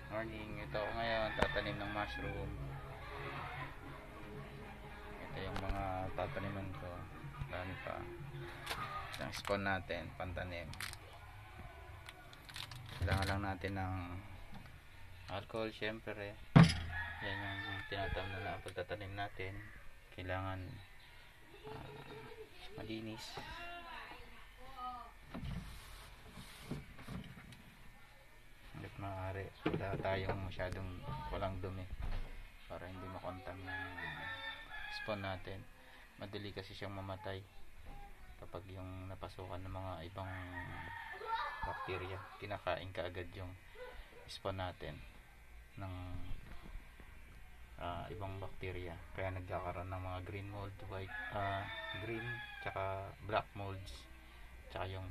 Morning, ito ako ngayon tatanim ng mushroom. Ito yung mga tataniman ko. Dami pa. Yung spawn natin, pantanim. Kailangan lang natin ng alcohol, syempre. Yan yung tinatamnan na pagtatanim natin. Kailangan malinis. Hanggat maaari, wala tayong masyadong walang dumi para hindi makontam ng spawn natin. Madali kasi siyang mamatay kapag yung napasukan ng mga ibang bacteria. Kinakain ka agad yung spawn natin ng ibang bacteria, kaya nagkakaroon ng mga green mold, white, green tsaka black molds, tsaka yung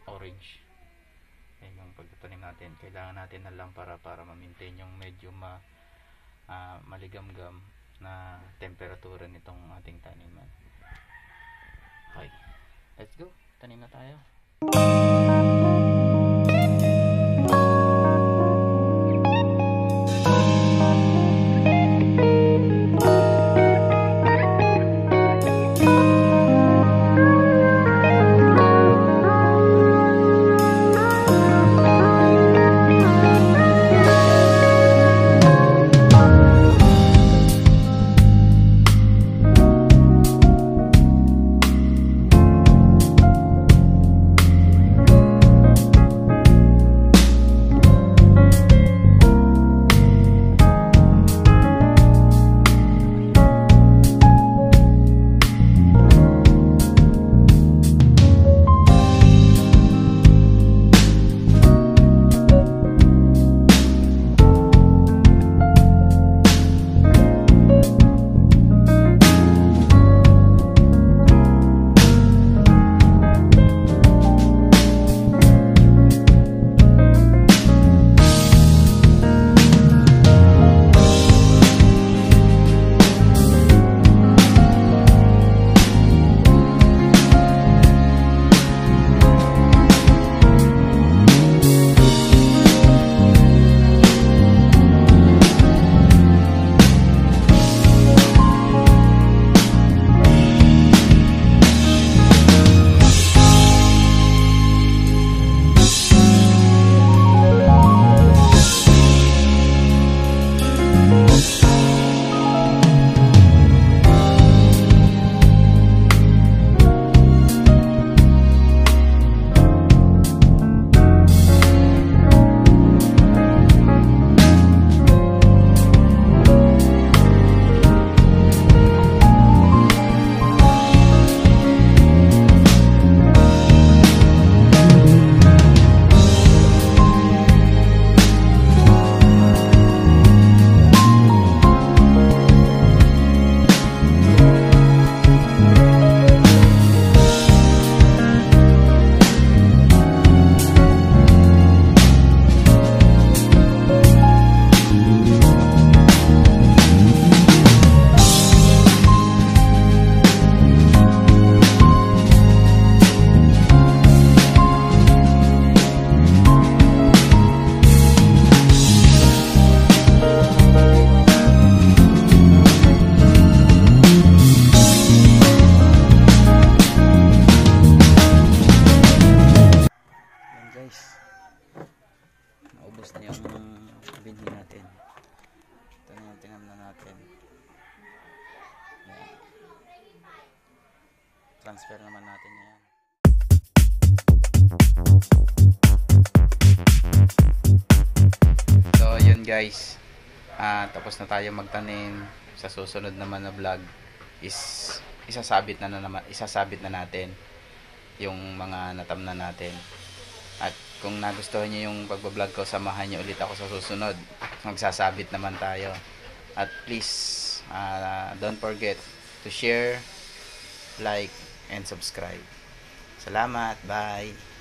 orange. Yan yung pagtatanim natin. Kailangan natin na lang para ma-maintain yung medyo maligamgam na temperatura nitong ating taniman. Okay, let's go, tanim na tayo. Naubos na yung binhi natin. Ito na yung tingnan natin. Yan. Transfer naman natin yan. So yun guys, tapos na tayo magtanim. Sa susunod naman na vlog is isasabit na natin yung mga natamnan natin. At kung nagustuhan niyo yung pagbablog ko, samahan niyo ulit ako sa susunod. Magsasabit naman tayo. At please, don't forget to share, like, and subscribe. Salamat. Bye.